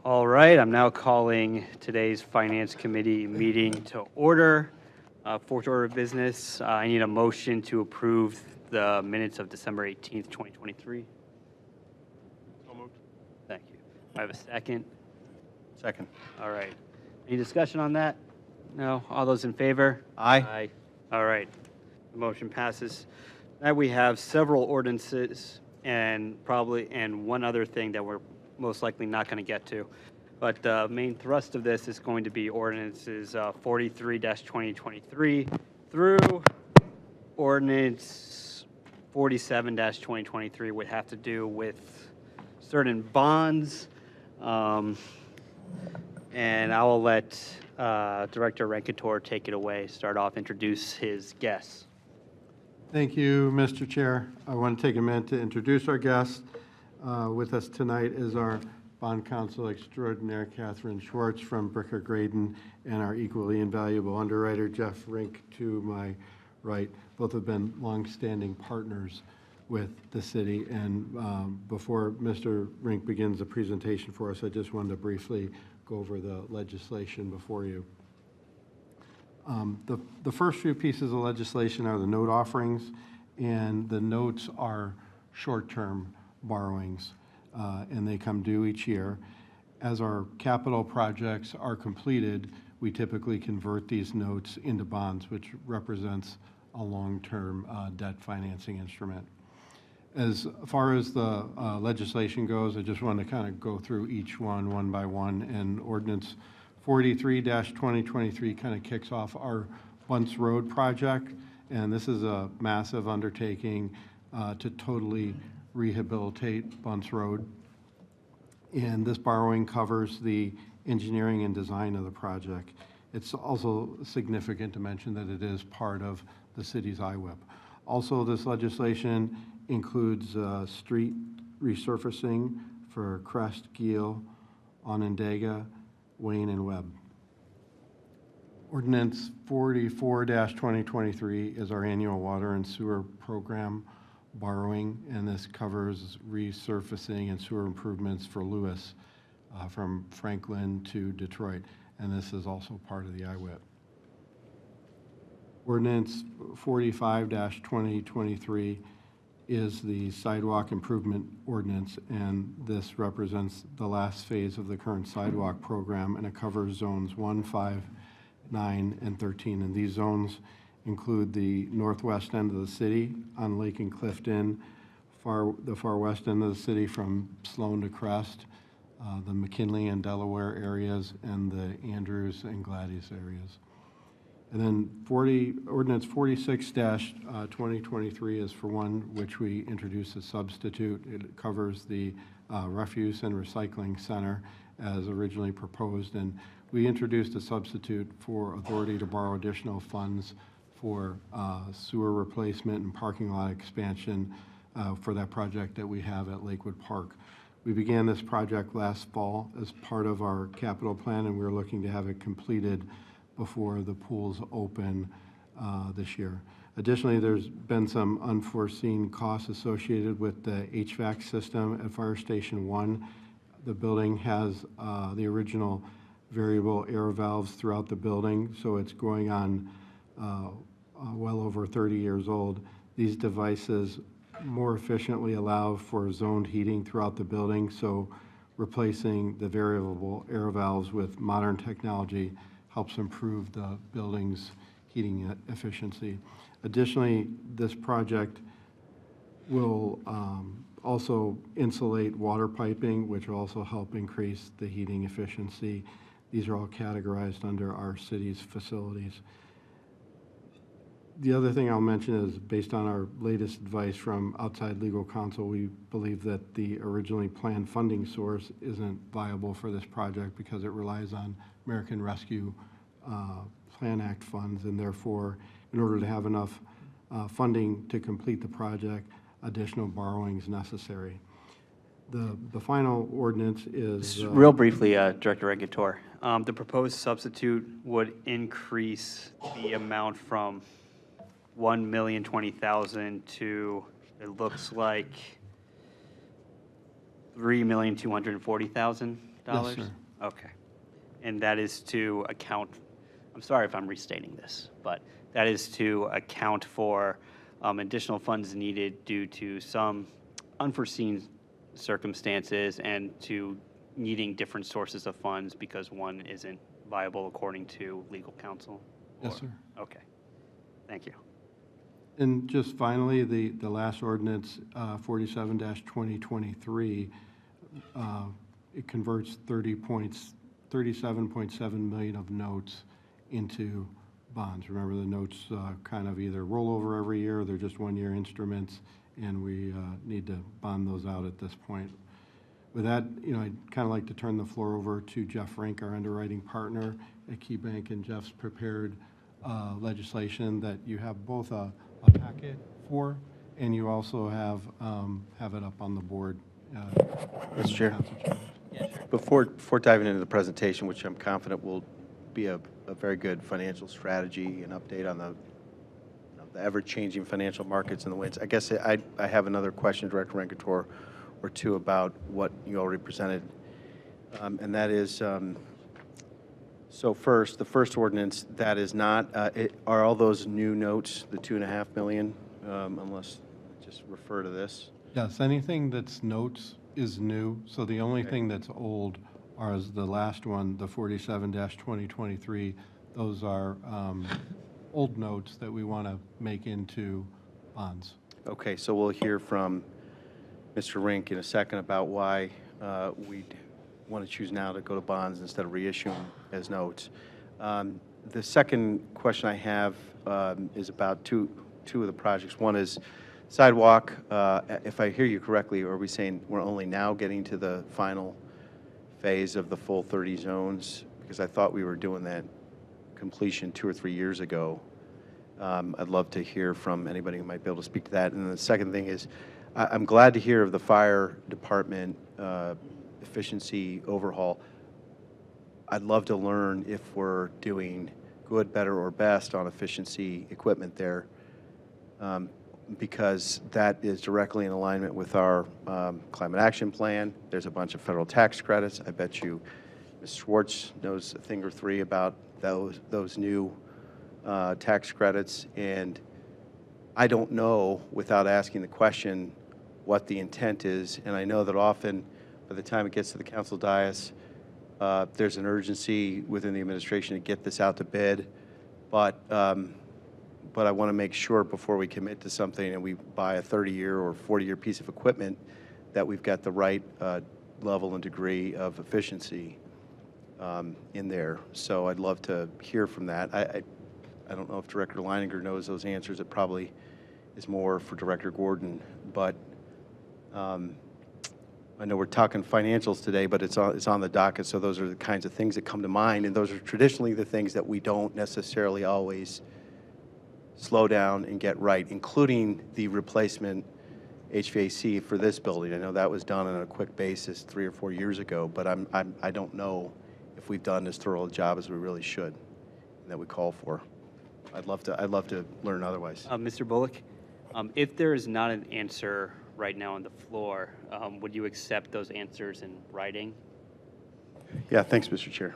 All right, I'm now calling today's Finance Committee meeting to order. Fourth order of business, I need a motion to approve the minutes of December 18th, 2023. So moved. Thank you. I have a second. Second. All right. Any discussion on that? No? All those in favor? Aye. Aye. All right. The motion passes. Now we have several ordinances and one other thing that we're most likely not going to get to. But the main thrust of this is going to be ordinances 43-2023 through ordinance 47-2023 would have to do with certain bonds. And I will let Director Renkator take it away, start off, introduce his guests. Thank you, Mr. Chair. I want to take a minute to introduce our guest. With us tonight is our Bond Counsel Extraordinaire, Catherine Schwartz from Bricker Graydon, and our equally invaluable underwriter, Jeff Rink, to my right. Both have been longstanding partners with the city. And before Mr. Rink begins the presentation for us, I just wanted to briefly go over the legislation before you. The first few pieces of legislation are the note offerings, and the notes are short-term borrowings, and they come due each year. As our capital projects are completed, we typically convert these notes into bonds, which represents a long-term debt financing instrument. As far as the legislation goes, I just want to kind of go through each one by one. And Ordinance 43-2023 kind of kicks off our Bunce Road project, and this is a massive undertaking to totally rehabilitate Bunce Road. And this borrowing covers the engineering and design of the project. It's also significant to mention that it is part of the city's IWIP. Also, this legislation includes street resurfacing for Crest, Giel, Onondaga, Wayne, and Webb. Ordinance 44-2023 is our annual water and sewer program borrowing, and this covers resurfacing and sewer improvements for Lewis from Franklin to Detroit, and this is also part of the IWIP. Ordinance 45-2023 is the sidewalk improvement ordinance, and this represents the last phase of the current sidewalk program, and it covers zones 1, 5, 9, and 13. And these zones include the northwest end of the city on Lake and Clifton, the far west end of the city from Sloan to Crest, the McKinley and Delaware areas, and the Andrews and Gladys areas. And then Ordinance 46-2023 is for one which we introduced a substitute. It covers the Refuse and Recycling Center as originally proposed, and we introduced a substitute for authority to borrow additional funds for sewer replacement and parking lot expansion for that project that we have at Lakewood Park. We began this project last fall as part of our capital plan, and we're looking to have it completed before the pools open this year. Additionally, there's been some unforeseen costs associated with the HVAC system at Fire Station 1. The building has the original variable air valves throughout the building, so it's going on well over 30 years old. These devices more efficiently allow for zoned heating throughout the building, so replacing the variable air valves with modern technology helps improve the building's heating efficiency. Additionally, this project will also insulate water piping, which will also help increase the heating efficiency. These are all categorized under our city's facilities. The other thing I'll mention is, based on our latest advice from outside legal counsel, we believe that the originally planned funding source isn't viable for this project because it relies on American Rescue Plan Act funds, and therefore, in order to have enough funding to complete the project, additional borrowing is necessary. The final ordinance is... real briefly, Director Renkator, the proposed substitute would increase the amount from $1,020,000 to, it looks like, $3,240,000. sir. Okay. And that is to account, I'm sorry if I'm restating this, but that is to account for additional funds needed due to some unforeseen circumstances and to needing different sources of funds because one isn't viable according to legal counsel? Yes, Or- sir. Okay. Thank you. And just finally, the last ordinance, 47-2023, it converts 37.7 million of notes into bonds. Remember, the notes kind of either roll over every year, or they're just one-year instruments, and we need to bond those out at this point. With that, I'd kind of like to turn the floor over to Jeff Rink, our underwriting partner at KeyBank, and Jeff's prepared legislation that you have both a packet for, and you also have it up on the board. Mr. Chair. Council Chambers. Before diving into the presentation, which I'm confident will be a very good financial strategy and update on the ever-changing financial markets and the winds, I guess I have another question, Director Rankator, or two about what you already presented. And that is, so first, the first ordinance, that is not, are all those new notes, the 2.5 million, unless, just refer to this? Yes, anything that's notes is new, so the only thing that's old is the last one, the 47-2023. Those are old notes that we want to make into bonds. Okay, so we'll hear from Mr. Rink in a second about why we'd want to choose now to go to bonds instead of reissuing as notes. The second question I have is about two of the projects. One is sidewalk. If I hear you correctly, are we saying we're only now getting to the final phase of the full 30 zones? Because I thought we were doing that completion 2 or 3 years ago. I'd love to hear from anybody who might be able to speak to that. And then the second thing is, I'm glad to hear of the fire department efficiency overhaul. I'd love to learn if we're doing good, better, or best on efficiency equipment there, because that is directly in alignment with our climate action plan. There's a bunch of federal tax credits. I bet you Ms. Schwartz knows a thing or three about those new tax credits. And I don't know, without asking the question, what the intent is. And I know that often, by the time it gets to the council dais, there's an urgency within the administration to get this out to bid. But I want to make sure before we commit to something and we buy a 30-year or 40-year piece of equipment that we've got the right level and degree of efficiency in there. So I'd love to hear from that. I don't know if Director Leininger knows those answers. It probably is more for Director Gordon. But I know we're talking financials today, but it's on the docket, so those are the kinds of things that come to mind, and those are traditionally the things that we don't necessarily always slow down and get right, including the replacement HVAC for this building. I know that was done on a quick basis 3 or 4 years ago, but I don't know if we've done as thorough a job as we really should, and that we call for. I'd love to learn otherwise. Mr. Bullock, if there is not an answer right now on the floor, would you accept those answers in writing? Yeah, thanks, Mr. Chair.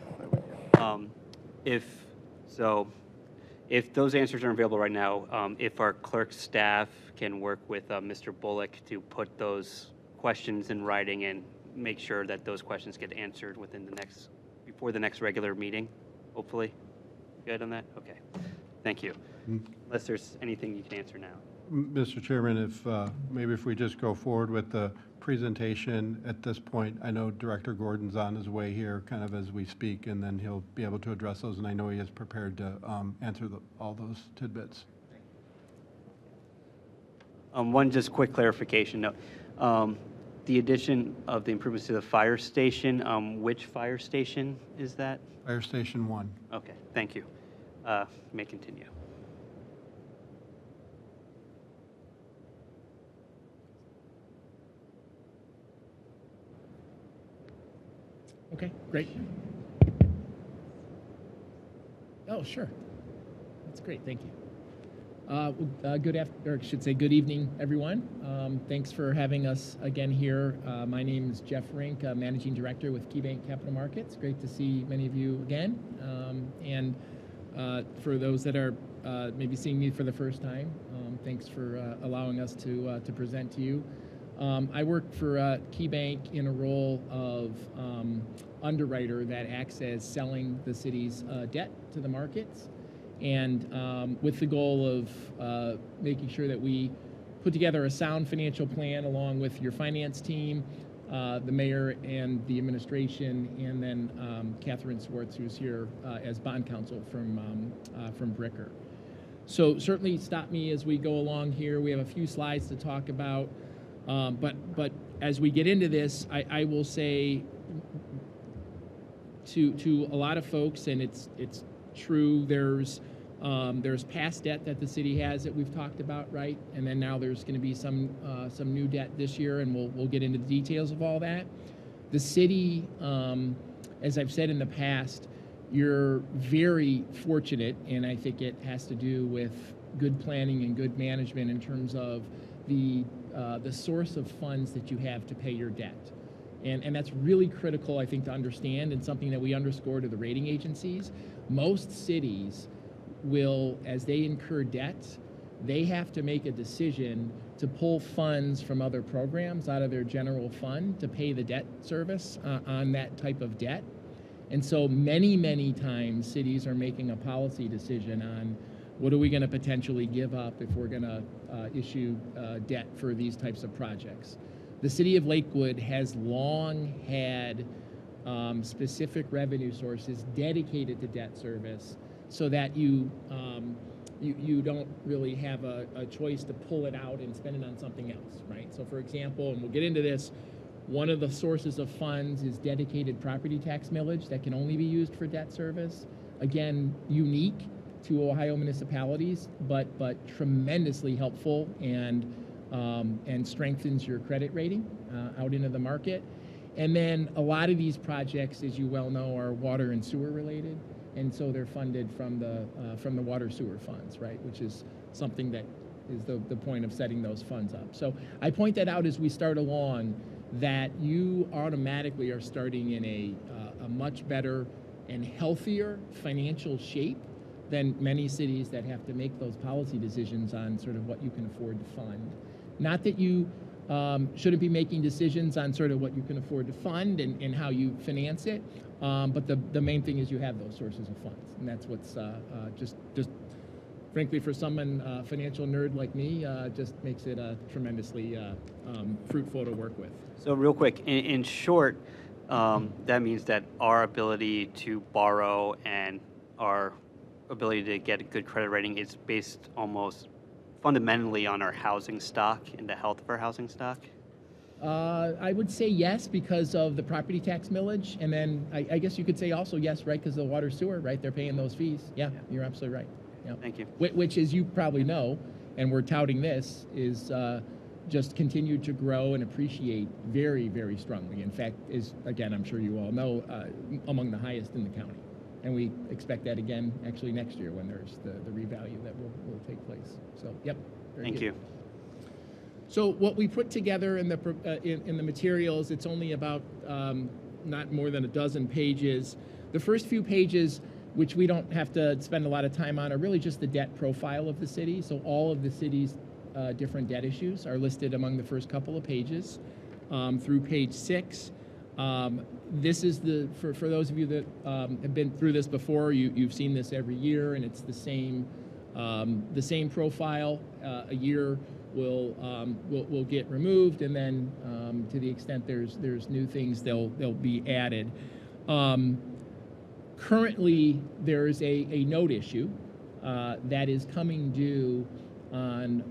If those answers aren't available right now, if our clerk staff can work with Mr. Bullock to put those questions in writing and make sure that those questions get answered before the next regular meeting, hopefully. Good on that? Okay. Thank you. Unless there's anything you can answer now. Mr. Chairman, if we just go forward with the presentation at this point. I know Director Gordon's on his way here kind of as we speak, and then he'll be able to address those, and I know he is prepared to answer all those tidbits. One just quick clarification note. The addition of the improvements to the fire station, which fire station is that? Fire Station 1. Okay, thank you. May continue. Okay, great. Oh, sure. That's great, thank you. Good after, or I should say good evening, everyone. Thanks for having us again here. My name is Jeff Rink, Managing Director with KeyBank Capital Markets. Great to see many of you again. And for those that are maybe seeing me for the first time, thanks for allowing us to present to you. I work for KeyBank in a role of underwriter that acts as selling the city's debt to the markets, and with the goal of making sure that we put together a sound financial plan along with your finance team, the mayor and the administration, and then Catherine Swartz, who's here as bond counsel from Bricker. So certainly stop me as we go along here. We have a few slides to talk about, but as we get into this, I will say to a lot of folks, and it's true, there's past debt that the city has that we've talked about, right? And then now there's going to be some new debt this year, and we'll get into the details of all that. The city, as I've said in the past, you're very fortunate, and I think it has to do with good planning and good management in terms of the source of funds that you have to pay your debt. And that's really critical, I think, to understand, and something that we underscore to the rating agencies. Most cities will, as they incur debt, they have to make a decision to pull funds from other programs out of their general fund to pay the debt service on that type of debt. And so many times cities are making a policy decision on what are we going to potentially give up if we're going to issue debt for these types of projects. The city of Lakewood has long had specific revenue sources dedicated to debt service, so that you don't really have a choice to pull it out and spend it on something else, right? So for example, and we'll get into this, one of the sources of funds is dedicated property tax millage that can only be used for debt service. Again, unique to Ohio municipalities, but tremendously helpful and strengthens your credit rating out into the market. And then a lot of these projects, as you well know, are water and sewer related, and so they're funded from the water sewer funds, right? Which is something that is the point of setting those funds up. So I point that out as we start along, that you automatically are starting in a much better and healthier financial shape than many cities that have to make those policy decisions on sort of what you can afford to fund. Not that you shouldn't be making decisions on sort of what you can afford to fund and how you finance it, but the main thing is you have those sources of funds, and that's what's just frankly, for someone financial nerd like me, just makes it tremendously fruitful to work with. So real quick, in short, that means that our ability to borrow and our ability to get a good credit rating is based almost fundamentally on our housing stock and the health of our housing stock? I would say yes, because of the property tax millage, and then I guess you could say also yes, right, because of the water sewer, right? They're paying those fees. Yeah, you're absolutely right. Yeah. Thank you. Which, as you probably know, and we're touting this, is just continued to grow and appreciate very, very strongly. In fact, is, again, I'm sure you all know, among the highest in the county. And we expect that again, actually, next year when there's the revalue that will take place. So, yep. Thank you. So what we put together in the materials, it's only about not more than a dozen pages. The first few pages, which we don't have to spend a lot of time on, are really just the debt profile of the city. So all of the city's different debt issues are listed among the first couple of pages through page 6. This is for those of you that have been through this before, you've seen this every year, and it's the same profile. A year will get removed, and then to the extent there's new things, they'll be added. Currently, there is a note issue that is coming due on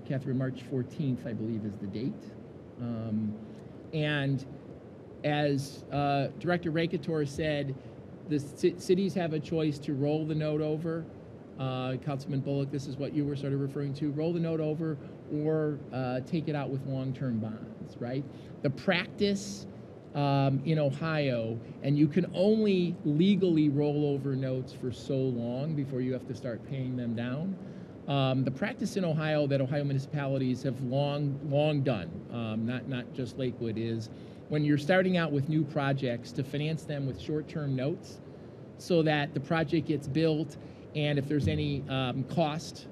Catherine, March 14th, I believe, is the date, and as Director Rakator said, the cities have a choice to roll the note over. Councilman Bullock, this is what you were sort of referring to, roll the note over or take it out with long-term bonds, right? The practice in Ohio, and you can only legally roll over notes for so long before you have to start paying them down. The practice in Ohio that Ohio municipalities have long done, not just Lakewood, is when you're starting out with new projects to finance them with short-term notes so that the project gets built, and if there's any cost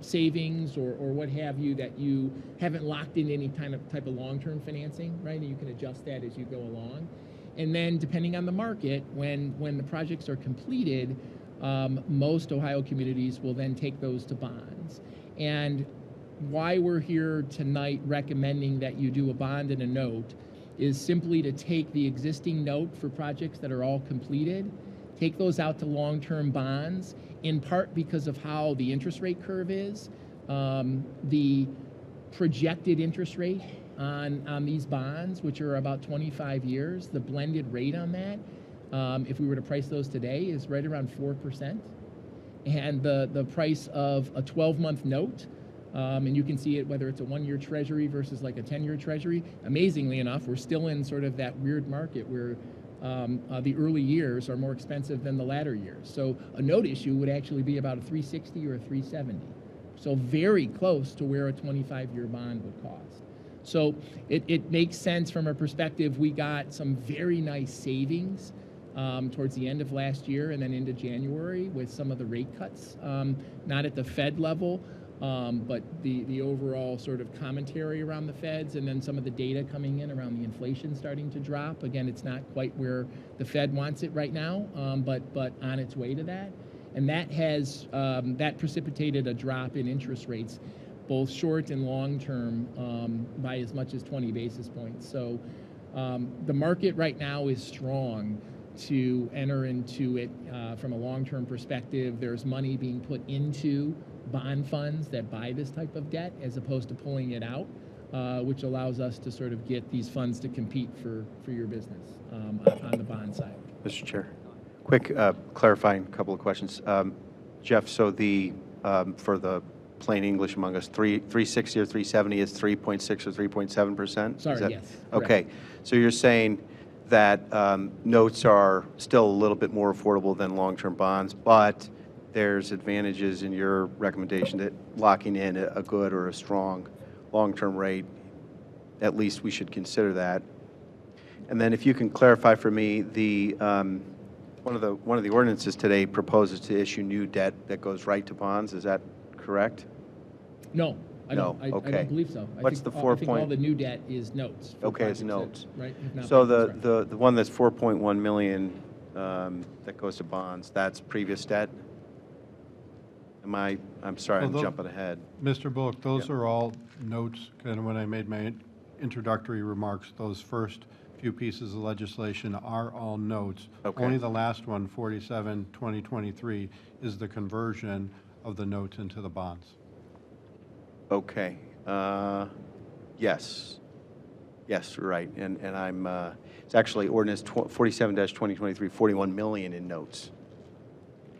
savings or what have you, that you haven't locked in any type of long-term financing, right? And you can adjust that as you go along. And then depending on the market, when the projects are completed, most Ohio communities will then take those to bonds. And why we're here tonight recommending that you do a bond and a note is simply to take the existing note for projects that are all completed, take those out to long-term bonds, in part because of how the interest rate curve is. The projected interest rate on these bonds, which are about 25 years, the blended rate on that, if we were to price those today, is right around 4%. And the price of a 12-month note, and you can see it whether it's a 1-year treasury versus like a 10-year treasury. Amazingly enough, we're still in sort of that weird market where the early years are more expensive than the latter years. So a note issue would actually be about a 360 or a 370. So very close to where a 25-year bond would cost. So it makes sense from a perspective. We got some very nice savings towards the end of last year and then into January with some of the rate cuts, not at the Fed level, but the overall sort of commentary around the Feds, and then some of the data coming in around the inflation starting to drop. Again, it's not quite where the Fed wants it right now, but on its way to that. And that has that precipitated a drop in interest rates, both short and long term, by as much as 20 basis points. So the market right now is strong to enter into it from a long-term perspective. There's money being put into bond funds that buy this type of debt as opposed to pulling it out, which allows us to sort of get these funds to compete for your business on the bond side. Mr. Chair, quick clarifying couple of questions. Jeff, so the for the plain English among us, 360 or 370 is 3.6 or 3.7%? Sorry, yes. Okay, so you're saying that notes are still a little bit more affordable than long-term bonds, but there's advantages in your recommendation that locking in a good or a strong long-term rate, at least we should consider that. And then if you can clarify for me, the one of the ordinances today proposes to issue new debt that goes right to bonds. Is that correct? No, I No, don't. I okay. don't believe so. What's the 4 I think all point- the new debt is notes. for Okay, it's projects that, notes. right? have not So been constructed. the one that's 4.1 million that goes to bonds, that's previous debt? I'm sorry, I'm Well, jumping ahead. Mr. Bullock, those Yeah. are all notes, and when I made my introductory remarks, those first few pieces of legislation are all notes. Okay. Only the last one, 47-2023, is the conversion of the notes into the bonds. Okay. Yes. Yes, you're right. And I'm, it's actually ordinance 47-2023, 41 million in notes.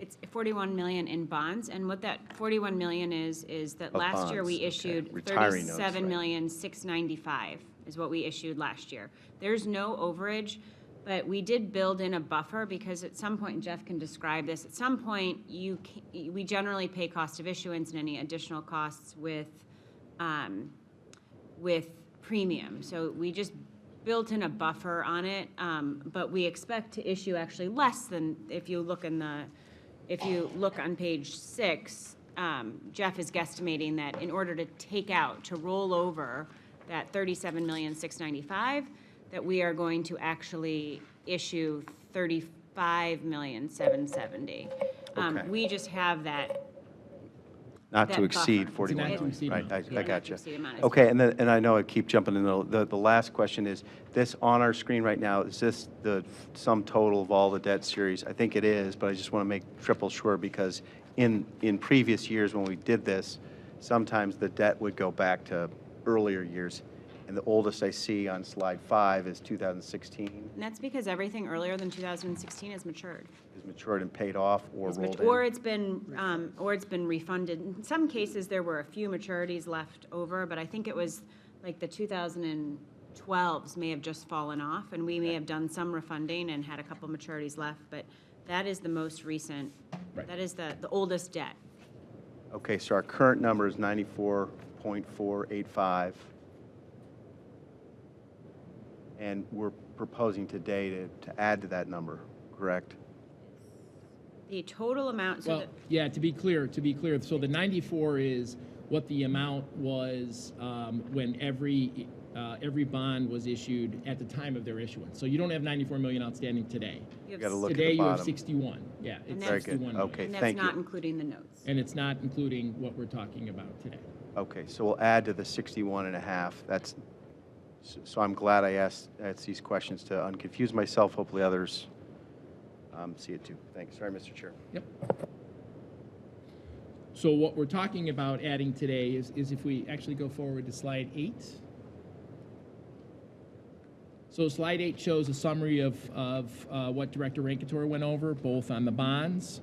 It's 41 million in bonds, and what that 41 million is that last year bonds, we okay. issued Retiring notes, right. 37,695 is what we issued last year. There's no overage, but we did build in a buffer because at some point, Jeff can describe this, at some point we generally pay cost of issuance and any additional costs with premium. So we just built in a buffer on it, but we expect to issue actually less than, if you look on page 6, Jeff is guesstimating that in order to roll over that 37,695,000, that we are going to actually issue 35,770,000. Okay. We just have that. Not That to exceed buffer. 41 It's a not to million. exceed Right, amount. I Yeah, not got to you. exceed amount is Okay, and I know I keep jumping in the last question is, this on our screen right now, is this the sum total of all the debt series? I think it is, but I just want to make triple sure because in previous years when we did this, sometimes the debt would go back to earlier years. And the oldest I see on slide 5 is 2016. And that's because everything earlier than 2016 has matured. Is matured and paid off or It's rolled or in? it's been refunded. In some cases, there were a few maturities left over, but I think it was like the 2012s may have just fallen off, and we may have done some refunding and had a couple maturities left, but that is the most recent, Right. that is the oldest debt. Okay, so our current number is 94.485. And we're proposing today to add to that number, correct? The total amount, so Well, yeah, to be clear, so the 94 is what the amount was when every bond was issued at the time at their issuance. So you don't have 94 million outstanding today. you Gotta have, look at Today the you have bottom. 61. Yeah, And it's that's- Very 61 good, million. okay, and that's thank not you. including the notes. And it's not including what we're talking about today. Okay, so we'll add to the 61 and a half. That's, so I'm glad I asked these questions to unconfuse myself. Hopefully others see it too. Thanks. Sorry, Mr. Chair. Yep. So what we're talking about adding today is if we actually go forward to slide 8. So slide 8 shows a summary of what Director Rankator went over, both on the bonds,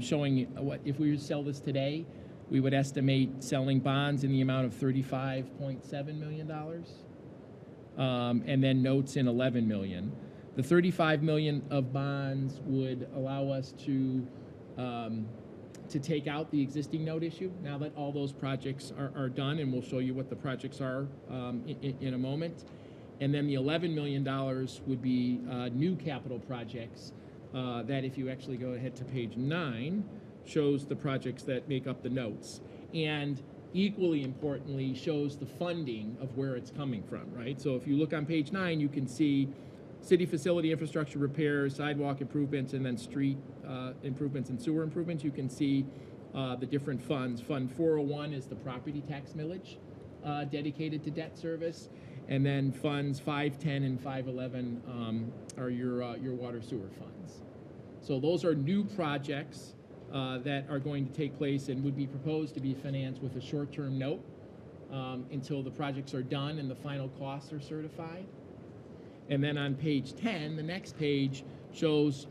showing what if we were to sell this today, we would estimate selling bonds in the amount of $35.7 million, and then notes in $11 million. The $35 million of bonds would allow us to take out the existing note issue now that all those projects are done, and we'll show you what the projects are in a moment. And then the $11 million would be new capital projects that, if you actually go ahead to page 9, shows the projects that make up the notes. And equally importantly, shows the funding of where it's coming from, right? So if you look on page 9, you can see city facility infrastructure repairs, sidewalk improvements, and then street improvements and sewer improvements. You can see the different funds. Fund 401 is the property tax millage dedicated to debt service. And then funds 510 and 511 are your water sewer funds. So those are new projects that are going to take place and would be proposed to be financed with a short-term note until the projects are done and the final costs are certified. And then on page 10, the next page shows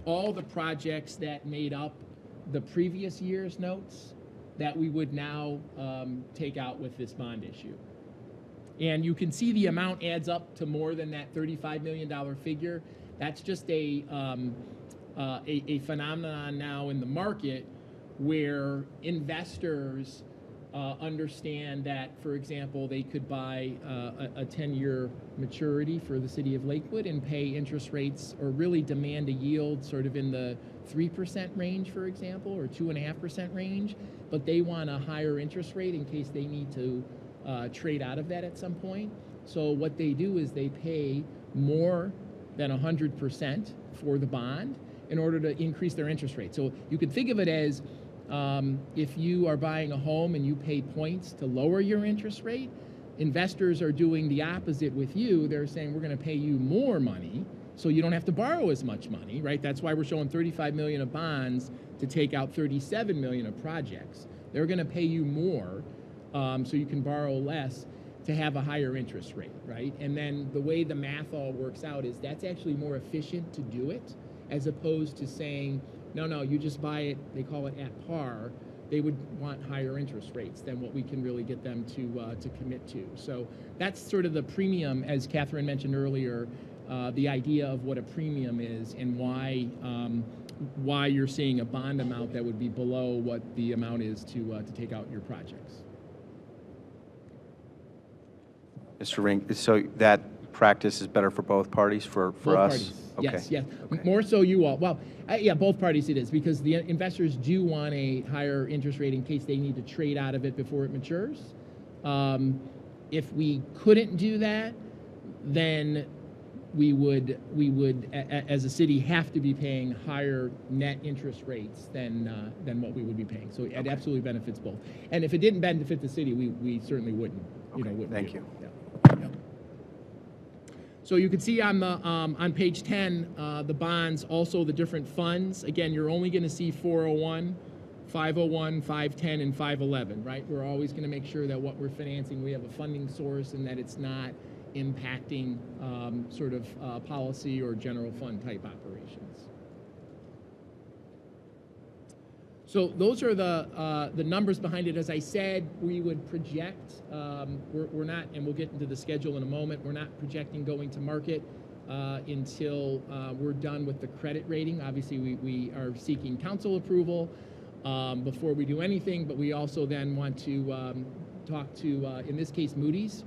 all the projects that made up the previous year's notes that we would now take out with this bond issue. And you can see the amount adds up to more than that $35 million figure. That's just a phenomenon now in the market where investors understand that, for example, they could buy a 10-year maturity for the city of Lakewood and pay interest rates or really demand a yield sort of in the 3% range, for example, or 2.5% range, but they want a higher interest rate in case they need to trade out of that at some point. So what they do is they pay more than 100% for the bond in order to increase their interest rate. So you can think of it as if you are buying a home and you pay points to lower your interest rate, investors are doing the opposite with you. They're saying, we're going to pay you more money so you don't have to borrow as much money, right? That's why we're showing 35 million of bonds to take out 37 million of projects. They're going to pay you more so you can borrow less to have a higher interest rate, right? And then the way the math all works out is that's actually more efficient to do it, as opposed to saying, no, you just buy it, they call it at par. They would want higher interest rates than what we can really get them to commit to. So that's sort of the premium, as Catherine mentioned earlier, the idea of what a premium is and why you're seeing a bond amount that would be below what the amount is to take out your projects. Mr. Ring, so that practice is better for both parties, for Both us? parties. Okay. Yes, yes. Okay. More so you all. Well, yeah, both parties it is, because the investors do want a higher interest rate in case they need to trade out of it before it matures. If we couldn't do that, then we would, as a city, have to be paying higher net interest rates than what we would be paying. So it absolutely benefits both. And if it didn't benefit the city, we certainly wouldn't. Okay, Wouldn't thank do it. you. Yeah. Yeah. So you can see on the on page 10 the bonds, also the different funds. Again, you're only going to see 401, 501, 510, and 511, right? We're always going to make sure that what we're financing, we have a funding source and that it's not impacting sort of policy or general fund type operations. So those are the numbers behind it. As I said, we would project, we're not, and we'll get into the schedule in a moment, we're not projecting going to market until we're done with the credit rating. Obviously, we are seeking council approval, before we do anything, but we also then want to talk to, in this case, Moody's,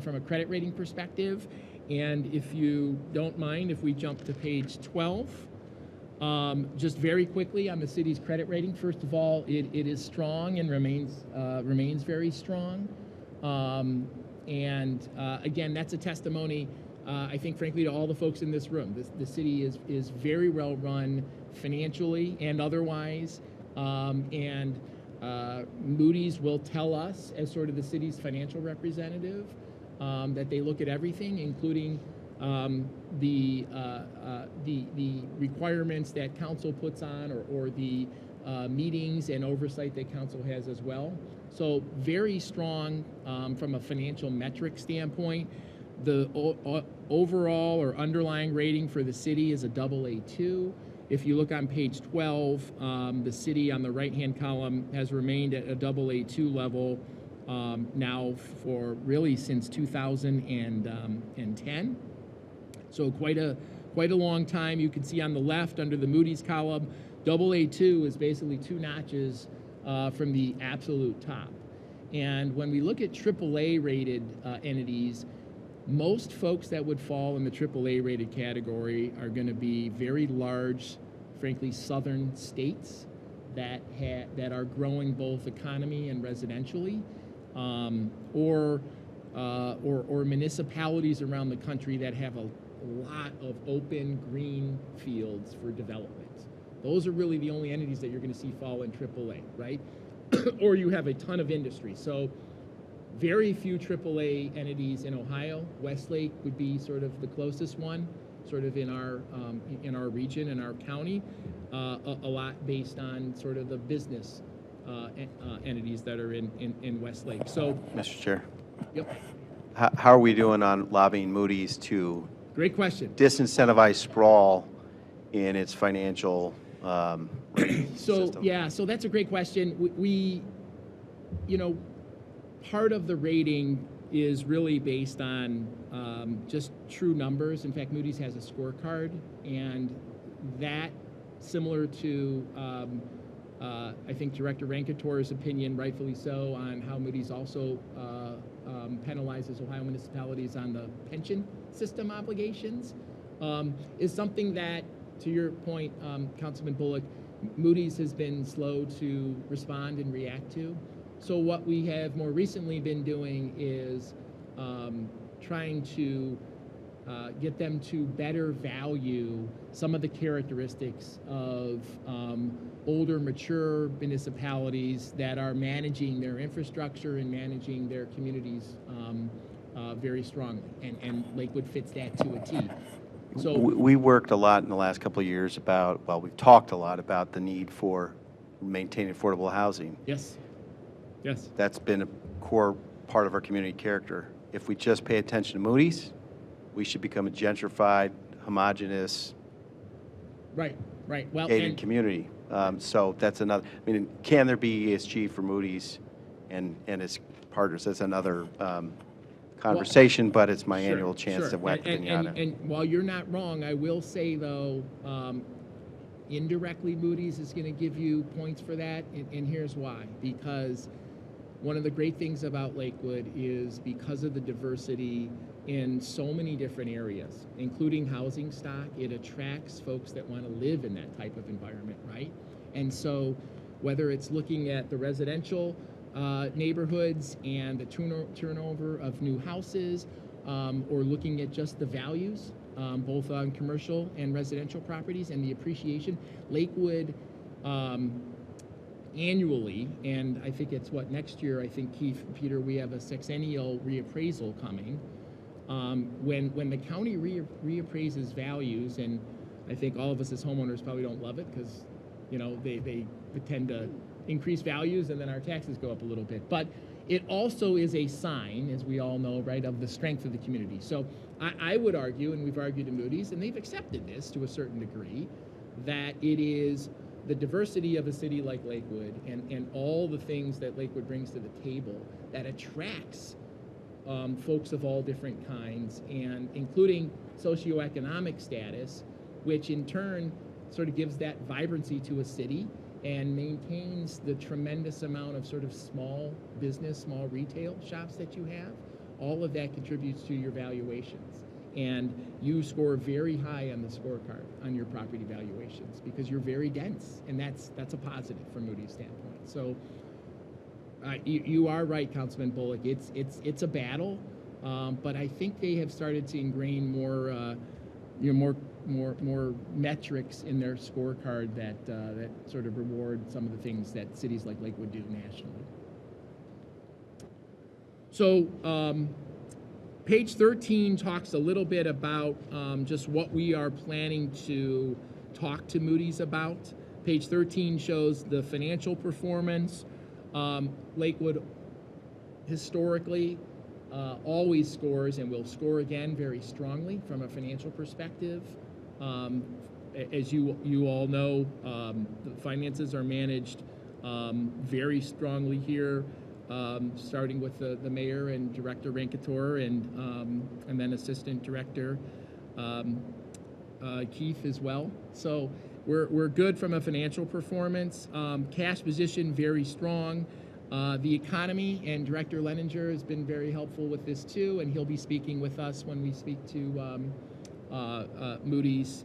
from a credit rating perspective. And if you don't mind, if we jump to page 12, just very quickly on the city's credit rating. First of all, it is strong and remains very strong. Again, that's a testimony, I think, frankly, to all the folks in this room. The city is very well run financially and otherwise. Moody's will tell us, as sort of the city's financial representative, that they look at everything, including the requirements that council puts on, or the meetings and oversight that council has as well. So very strong from a financial metric standpoint. The overall or underlying rating for the city is a AA2. If you look on page 12, the city on the right-hand column has remained at a AA2 level now for really since 2010. So quite a long time. You can see on the left under the Moody's column, AA2 is basically 2 notches from the absolute top. And when we look at AAA rated entities, most folks that would fall in the AAA rated category are going to be very large, frankly, southern states that are growing both economy and residentially, or municipalities around the country that have a lot of open green fields for development. Those are really the only entities that you're going to see fall in AAA, right? Or you have a ton of industry. So very few AAA entities in Ohio. Westlake would be sort of the closest one, sort of in our region, in our county, a lot based on sort of the business entities that are in Westlake. So, Mr. Chair, yep, how are we doing on lobbying Moody's to great question. disincentivize sprawl in its financial rating So system? yeah, so that's a great question. We part of the rating is really based on just true numbers. In fact, Moody's has a scorecard, and that, similar to I think Director Rankator's opinion, rightfully so, on how Moody's also penalizes Ohio municipalities on the pension system obligations, is something that, to your point, Councilman Bullock, Moody's has been slow to respond and react to. So what we have more recently been doing is trying to get them to better value some of the characteristics of older, mature municipalities that are managing their infrastructure and managing their communities very strongly. And Lakewood fits that to a T. So We worked a lot in the last couple of years about, well, we've talked a lot about the need for maintaining affordable housing. yes, yes. That's been a core part of our community character. If we just pay attention to Moody's, we should become a gentrified, homogeneous, Right, right. Well, gated and community. So that's another, I mean, can there be ESG for Moody's and its partners? That's another conversation, but it's my sure, annual chance sure. to whack the pinata. And while you're not wrong, I will say, though, indirectly Moody's is going to give you points for that, and here's why. Because one of the great things about Lakewood is because of the diversity in so many different areas, including housing stock, it attracts folks that want to live in that type of environment, right? And so whether it's looking at the residential neighborhoods and the turnover of new houses, or looking at just the values, both on commercial and residential properties, and the appreciation, Lakewood annually, and I think it's next year, I think, Keith, Peter, we have a sexennial reappraisal coming. When the county reappraises values, and I think all of us as homeowners probably don't love it because, they tend to increase values and then our taxes go up a little bit. But it also is a sign, as we all know, right, of the strength of the community. So I would argue, and we've argued in Moody's, and they've accepted this to a certain degree, that it is the diversity of a city like Lakewood and all the things that Lakewood brings to the table that attracts folks of all different kinds, and including socioeconomic status, which in turn sort of gives that vibrancy to a city and maintains the tremendous amount of sort of small business, small retail shops that you have, all of that contributes to your valuations. And you score very high on the scorecard on your property valuations because you're very dense, and that's a positive from Moody's standpoint. So you are right, Councilman Bullock. It's a battle, but I think they have started to ingrain more more metrics in their scorecard that sort of reward some of the things that cities like Lakewood do nationally. So page 13 talks a little bit about just what we are planning to talk to Moody's about. Page 13 shows the financial performance. Lakewood historically always scores and will score again very strongly from a financial perspective. As you all know, the finances are managed very strongly here, starting with the mayor and Director Rankator and then Assistant Director Keith as well. So we're good from a financial performance. Cash position very strong. The economy, and Director Leninger has been very helpful with this too, and he'll be speaking with us when we speak to Moody's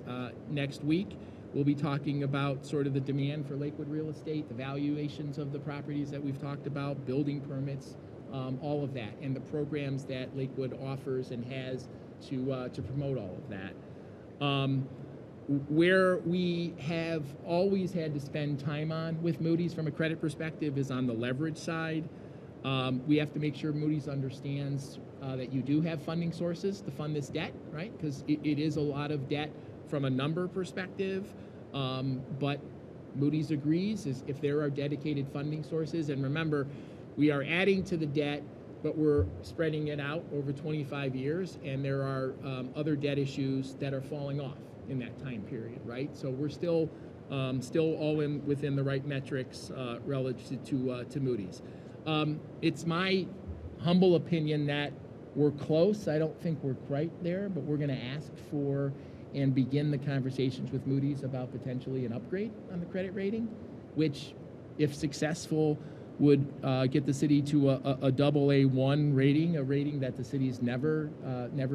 next week. We'll be talking about sort of the demand for Lakewood real estate, the valuations of the properties that we've talked about, building permits, all of that, and the programs that Lakewood offers and has to promote all of that. Where we have always had to spend time on with Moody's from a credit perspective is on the leverage side. We have to make sure Moody's understands that you do have funding sources to fund this debt, right? Because it is a lot of debt from a number perspective, but Moody's agrees is if there are dedicated funding sources. And remember, we are adding to the debt, but we're spreading it out over 25 years, and there are other debt issues that are falling off in that time period, right? So we're still all within the right metrics relative to Moody's. It's my humble opinion that we're close. I don't think we're quite there, but we're going to ask for and begin the conversations with Moody's about potentially an upgrade on the credit rating, which, if successful, would get the city to a AA1 rating, a rating that the city's never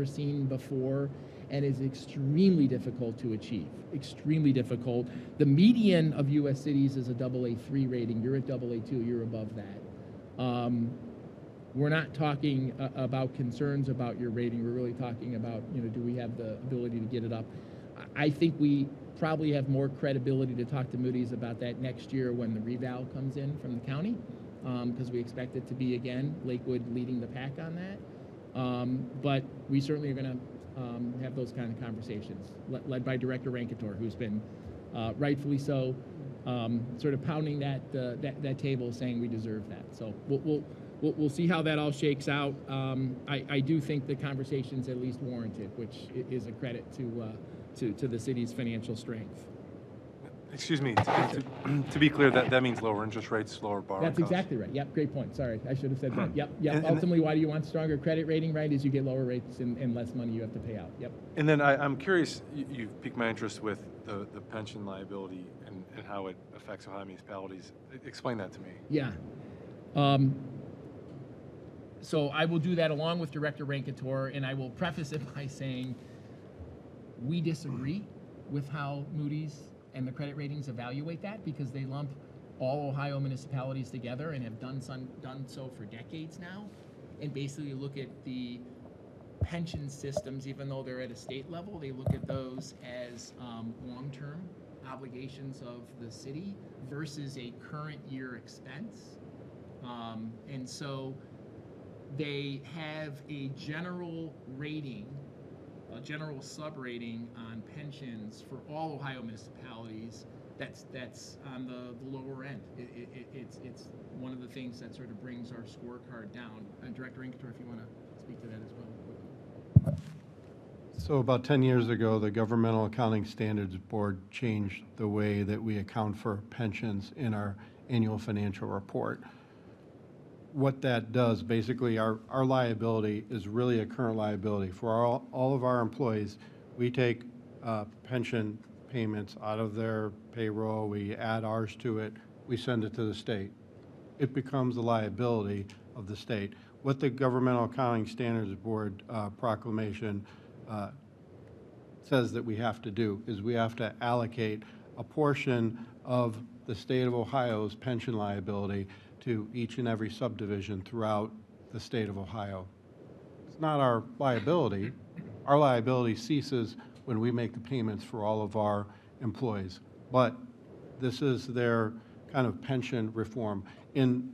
seen before, and is extremely difficult to achieve. Extremely difficult. The median of U.S. cities is a AA3 rating. You're at AA2. You're above that. We're not talking about concerns about your rating. We're really talking about, do we have the ability to get it up? I think we probably have more credibility to talk to Moody's about that next year when the reval comes in from the county, because we expect it to be, again, Lakewood leading the pack on that. But we certainly are going to have those kind of conversations, led by Director Rankator, who's been rightfully so sort of pounding that table, saying we deserve that. So we'll see how that all shakes out. I do think the conversation's at least warranted, which is a credit to the city's financial strength. Excuse me, to be clear, that means lower interest rates, lower borrowing That's costs. exactly right. Yep, great point. Sorry, I should have said that. Yep. And Ultimately, why do you want stronger credit rating, right? Is you get lower rates and less money you have to pay out. Yep. And then I'm curious, you've piqued my interest with the pension liability and how it affects Ohio municipalities. Explain that to me. Yeah. So I will do that along with Director Rankator, and I will preface it by saying we disagree with how Moody's and the credit ratings evaluate that, because they lump all Ohio municipalities together and have done so for decades now, and basically look at the pension systems, even though they're at a state level, they look at those as long-term obligations of the city versus a current year expense. And so they have a general rating, a general sub-rating on pensions for all Ohio municipalities that's on the lower end. It's one of the things that sort of brings our scorecard down. Director Rankator, if you want to speak to that as well. So about 10 years ago, the Governmental Accounting Standards Board changed the way that we account for pensions in our annual financial report. What that does, basically, our liability is really a current liability. For all of our employees, we take pension payments out of their payroll, we add ours to it, we send it to the state. It becomes a liability of the state. What the Governmental Accounting Standards Board proclamation says that we have to do is we have to allocate a portion of the state of Ohio's pension liability to each and every subdivision throughout the state of Ohio. It's not our liability. Our liability ceases when we make the payments for all of our employees. But this is their kind of pension reform. In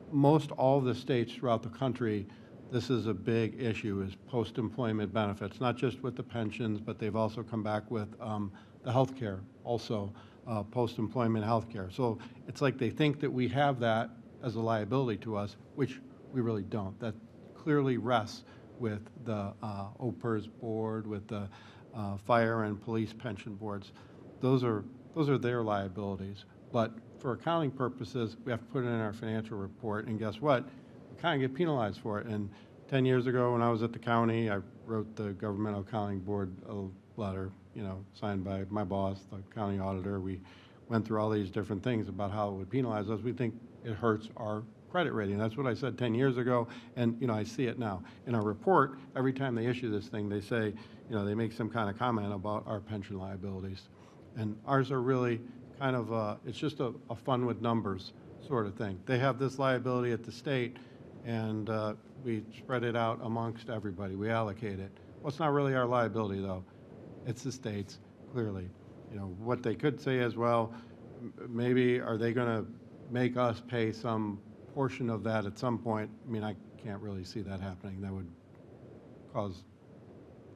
most all the states throughout the country, this is a big issue, is post-employment benefits, not just with the pensions, but they've also come back with the health care, also post-employment health care. So it's like they think that we have that as a liability to us, which we really don't. That clearly rests with the OPERS board, with the fire and police pension boards. Those are their liabilities. But for accounting purposes, we have to put it in our financial report, and guess what? We kind of get penalized for it. And 10 years ago, when I was at the county, I wrote the Governmental Accounting Board a letter, signed by my boss, the county auditor. We went through all these different things about how it would penalize us. We think it hurts our credit rating. That's what I said 10 years ago, and I see it now. In our report, every time they issue this thing, they say, they make some kind of comment about our pension liabilities. And ours are really kind of, it's just a fun with numbers sort of thing. They have this liability at the state, and we spread it out amongst everybody. We allocate it. Well, it's not really our liability, though. It's the state's, clearly. What they could say as well, maybe are they going to make us pay some portion of that at some point? I mean, I can't really see that happening. That would cause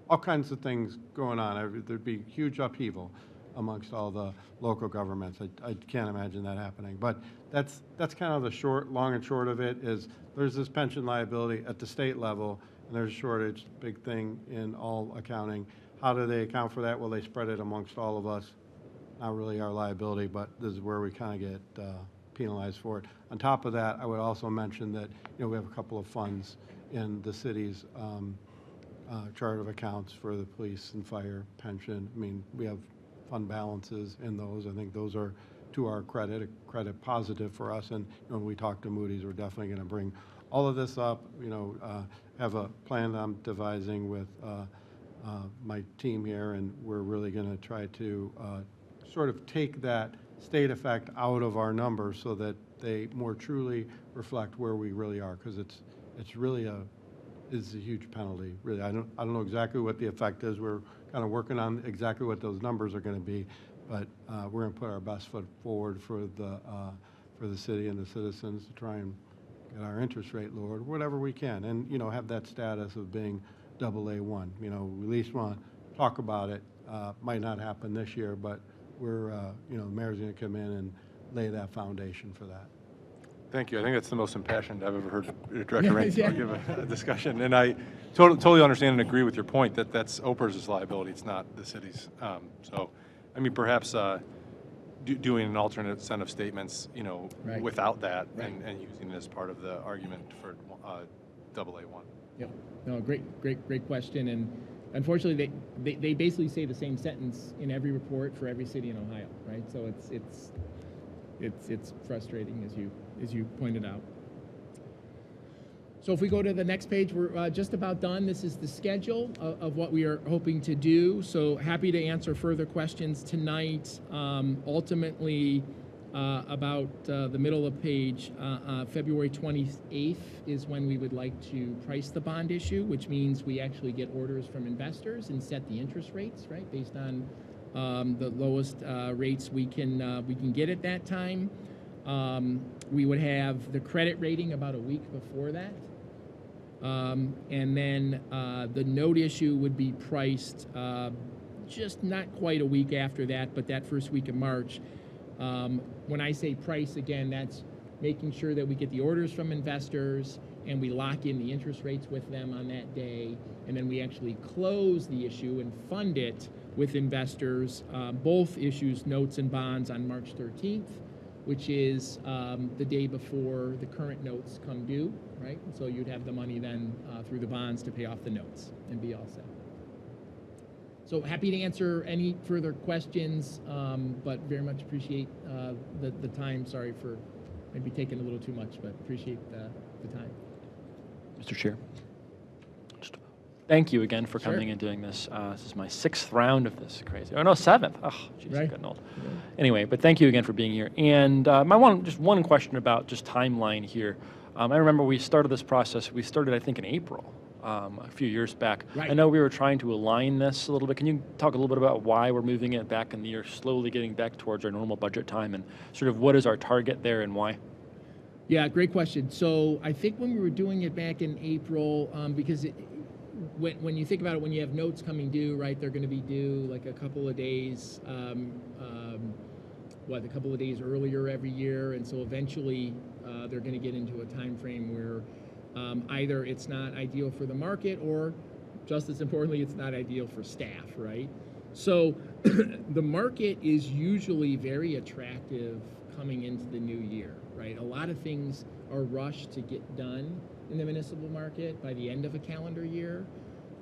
all kinds of things going on. There'd be huge upheaval amongst all the local governments. I can't imagine that happening. But that's kind of the long and short of it, is there's this pension liability at the state level, and there's a shortage, big thing in all accounting. How do they account for that? Well, they spread it amongst all of us. Not really our liability, but this is where we kind of get penalized for it. On top of that, I would also mention that we have a couple of funds in the city's chart of accounts for the police and fire pension. I mean, we have fund balances in those. I think those are to our credit, a credit positive for us. And when we talk to Moody's, we're definitely going to bring all of this up. Have a plan I'm devising with my team here, and we're really going to try to sort of take that state effect out of our numbers so that they more truly reflect where we really are, because it's really is a huge penalty. Really, I don't know exactly what the effect is. We're kind of working on exactly what those numbers are going to be, but we're going to put our best foot forward for the city and the citizens to try and get our interest rate lowered, whatever we can, and have that status of being AA1. We at least want to talk about it. Might not happen this year, but we're the mayor's going to come in and lay that foundation for that. Thank you. I think that's the most impassioned I've ever heard Director Rainville give a discussion. And I totally understand and agree with your point that that's OPERS' liability. It's not the city's. So, I mean, perhaps doing an alternate set of statements, Right. without that, Right. and using it as part of the argument for AA1. Yep. No, great question. And unfortunately, they basically say the same sentence in every report for every city in Ohio, right? So it's frustrating, as you pointed out. So if we go to the next page, we're just about done. This is the schedule of what we are hoping to do. So happy to answer further questions tonight. Ultimately, about the middle of the page, February 28th is when we would like to price the bond issue, which means we actually get orders from investors and set the interest rates, right, based on the lowest rates we can get at that time. We would have the credit rating about a week before that. And then the note issue would be priced just not quite a week after that, but that first week of March. When I say price, again, that's making sure that we get the orders from investors and we lock in the interest rates with them on that day, and then we actually close the issue and fund it with investors, both issues, notes and bonds, on March 13th, which is the day before the current notes come due, right? So you'd have the money then through the bonds to pay off the notes and be all set. So happy to answer any further questions, but very much appreciate the time. Sorry for maybe taking a little too much, but appreciate the time. Mr. Chair. Thank you again for Sure. coming and doing this. This is my 6th round of this. Crazy. Oh, no, 7th. Oh, jeez, I'm Right. getting old. Anyway, but thank you again for being here. And just one question about just timeline here. I remember we started this process. We started, I think, in April, a few years back. Right. I know we were trying to align this a little bit. Can you talk a little bit about why we're moving it back in the year, slowly getting back towards our normal budget time, and sort of what is our target there and why? Yeah, great question. So I think when we were doing it back in April, because when you think about it, when you have notes coming due, right, they're going to be due like a couple of days, a couple of days earlier every year, and so eventually they're going to get into a time frame where either it's not ideal for the market, or just as importantly, it's not ideal for staff, right? So the market is usually very attractive coming into the new year, right? A lot of things are rushed to get done in the municipal market by the end of a calendar year.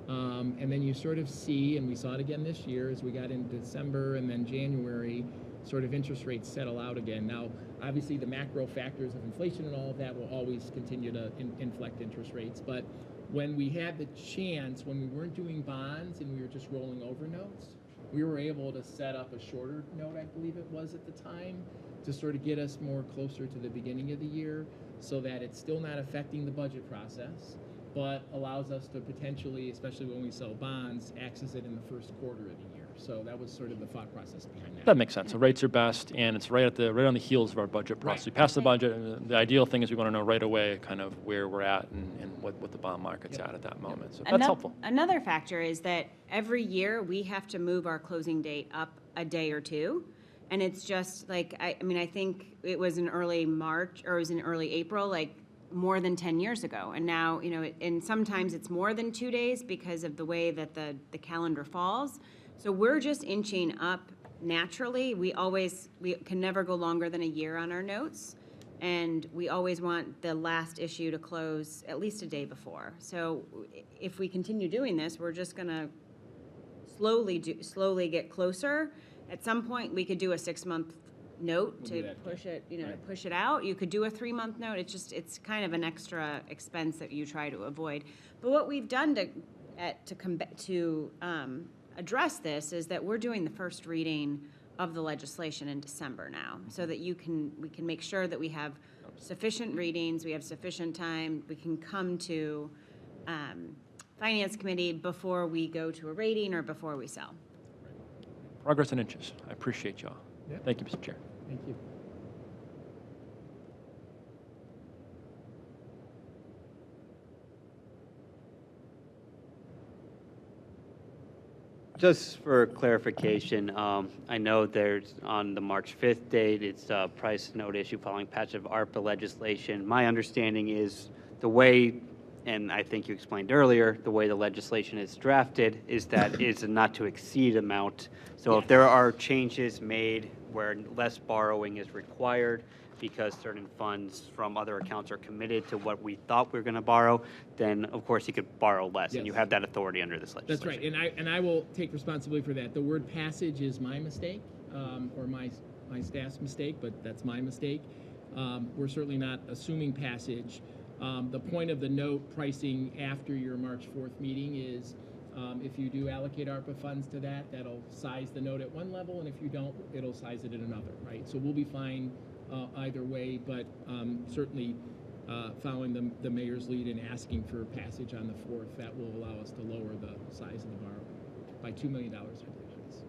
And then you sort of see, and we saw it again this year as we got into December and then January, sort of interest rates settle out again. Now, obviously the macro factors of inflation and all of that will always continue to inflect interest rates. But when we had the chance, when we weren't doing bonds and we were just rolling over notes, we were able to set up a shorter note, I believe it was at the time, to sort of get us more closer to the beginning of the year so that it's still not affecting the budget process, but allows us to potentially, especially when we sell bonds, access it in the first quarter of the year. So that was sort of the thought process behind that. That makes sense. So rates are best, and it's right on the heels of our budget process. We pass the budget, and the ideal thing is we want to know right away kind of where we're at and what the bond market's at that moment. So that's helpful. Another factor is that every year we have to move our closing date up a day or two. And it's just like, I think it was in early March, or it was in early April, like more than 10 years ago. And now, and sometimes it's more than 2 days because of the way that the calendar falls. So we're just inching up naturally. We can never go longer than a year on our notes. And we always want the last issue to close at least a day before. So if we continue doing this, we're just gonna slowly get closer. At some point, we could do a 6-month note to push it, to push it out. You could do a 3-month note. It's kind of an extra expense that you try to avoid. But what we've done to address this is that we're doing the first reading of the legislation in December now, so that we can make sure that we have sufficient readings, we have sufficient time, we can come to Finance Committee before we go to a rating or before we sell. Progress in inches. I appreciate y'all. Yeah. Thank you, Mr. Chair. Thank you. Just for clarification, I know there's on the March 5th date, it's a price note issue following passage of ARPA legislation. My understanding is the way, and I think you explained earlier, the way the legislation is drafted is that it's a not to exceed amount. So if there are changes made where less borrowing is required because certain funds from other accounts are committed to what we thought we were going to borrow, then of course you could borrow less, and you Yes. have that authority under this legislation. That's right, and I will take responsibility for that. The word passage is my mistake, or my staff's mistake, but that's my mistake. We're certainly not assuming passage. The point of the note pricing after your March 4th meeting is if you do allocate ARPA funds to that, that'll size the note at one level, and if you don't, it'll size it at another, right? So we'll be fine either way, but certainly following the mayor's lead and asking for passage on the 4th, that will allow us to lower the size of the borrowing by $2 million, I believe it is.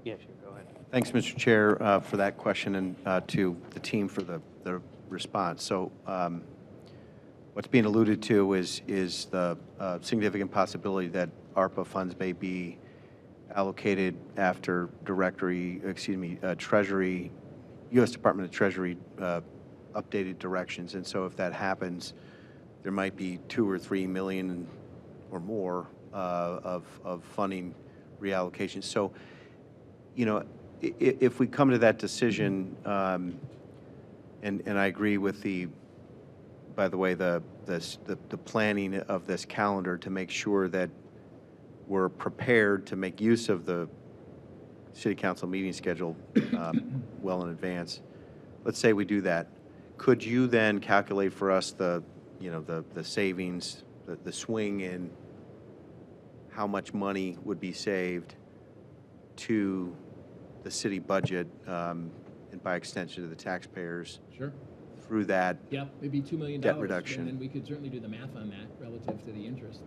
Yeah, sure, go ahead. Thanks, Mr. Chair, for that question, and to the team for the response. So what's being alluded to is the significant possibility that ARPA funds may be allocated after Treasury, U.S. Department of Treasury updated directions. And so if that happens, there might be $2 or $3 million or more of funding reallocation. So, if we come to that decision, and I agree with by the way, the planning of this calendar to make sure that we're prepared to make use of the city council meeting schedule well in advance. Let's say we do that. Could you then calculate for us the, you know, the savings, the swing in how much money would be saved to the city budget, and by extension to the taxpayers Sure. through that? Yep, it'd be $2 million. Debt reduction. And then we could certainly do the math on that relative to the interest.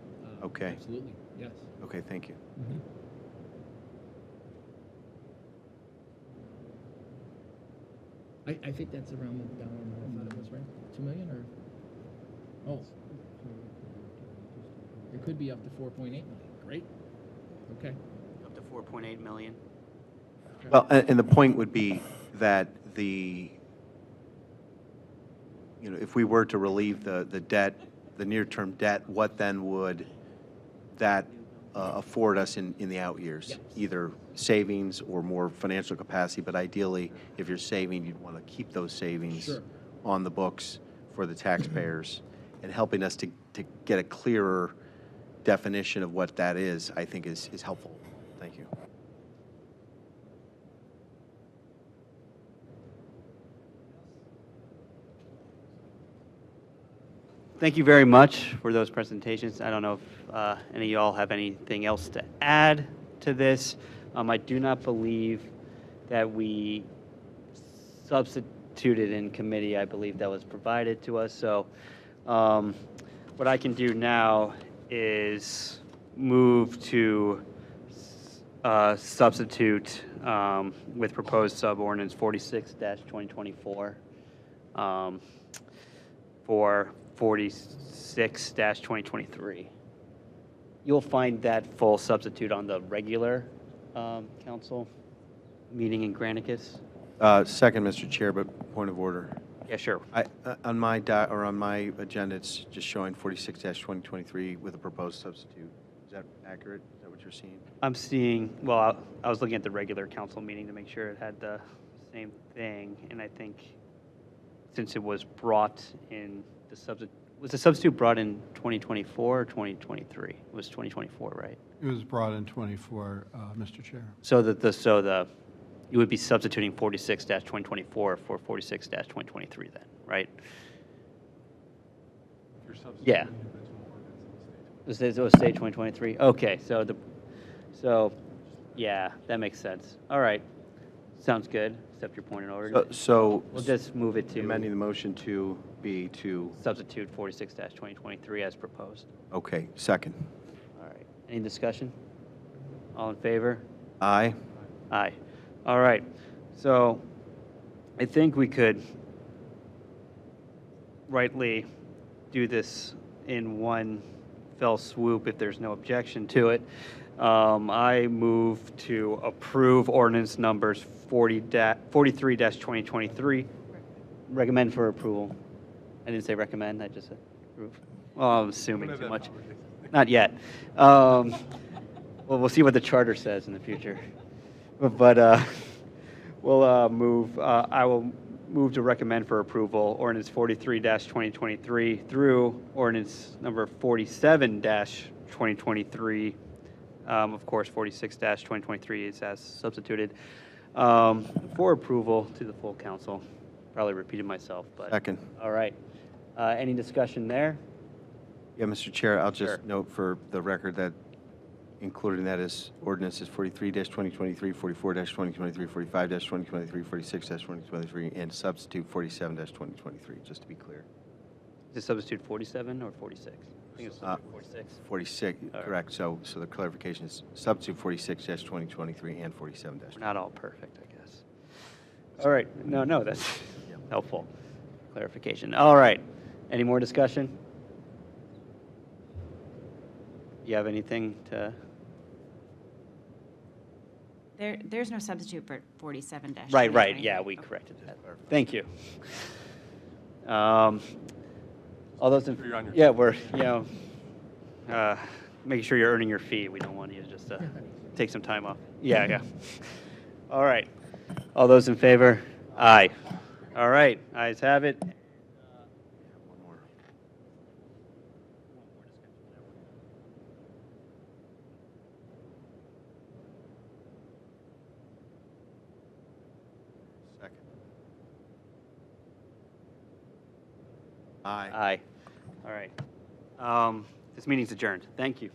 Okay. Absolutely, yes. Okay, thank you. I think that's around the dollar amount I thought it was, right? 2 million or? Oh. It could be up to 4.8 million. Great. Okay. Up to 4.8 million. Well, and the point would be that the, you know, if we were to relieve the debt, the near-term debt, what then would that afford us in the out years? Yes. Either savings or more financial capacity, but ideally, if you're saving, you'd want to keep those savings Sure. on the books for the taxpayers, and helping us to get a clearer definition of what that is, I think is helpful. Thank you. Thank you very much for those presentations. I don't know if any of y'all have anything else to add to this. I do not believe that we substituted in committee. I believe that was provided to us. So what I can do now is move to substitute with proposed sub-ordinance 46-2024 for 46-2023. You'll find that full substitute on the regular council meeting in Granicus. Second, Mr. Chair, but point of order. Yeah, sure. On my agenda, it's just showing 46-2023 with a proposed substitute. Is that accurate? Is that what you're seeing? I'm seeing, well, I was looking at the regular council meeting to make sure it had the same thing, and I think since it was brought in, was the substitute brought in 2024 or 2023? It was 2024, right? It was brought in 24, Mr. Chair. So you would be substituting 46-2024 for 46-2023 then, right? Yeah. It was stay 2023? Okay, so, yeah, that makes sense. All right, sounds good, accept your point in order. So We'll just move it to amending the motion to be to, substitute 46-2023 as proposed. okay, second. All right, any discussion? All in favor? Aye. Aye. All right, so I think we could rightly do this in one fell swoop if there's no objection to it. I move to approve ordinance numbers 43-2023. Recommend for approval. I didn't say recommend, I just said approve. Well, I'm assuming too much. Not yet. Well, we'll see what the charter says in the future. But we'll move, I will move to recommend for approval ordinance 43-2023 through ordinance number 47-2023. Of course, 46-2023 is as substituted for approval to the full council. Probably repeated myself, but. Second. All right. Any discussion there? Yeah, Mr. Chair, I'll just Sure. note for the record that included in that is ordinances 43-2023, 44-2023, 45-2023, 46-2023, and substitute 47-2023, just to be clear. Is it substitute 47 or 46? I think it's substitute 46. 46, All right. correct. So the clarification is substitute 46-2023 and 47-. We're not all perfect, I guess. All right. No, that's helpful clarification. All right. Any more discussion? You have anything to? There's no substitute for 47-. Right. Yeah, we corrected that. Thank you. All those in, You're on your- yeah, we're, making sure you're earning your fee. We don't want you to just take some time off. Yeah. All right. All those in favor? Aye. All right. Ayes have it. One more. Second. Aye. Aye. All right. This meeting's adjourned. Thank you.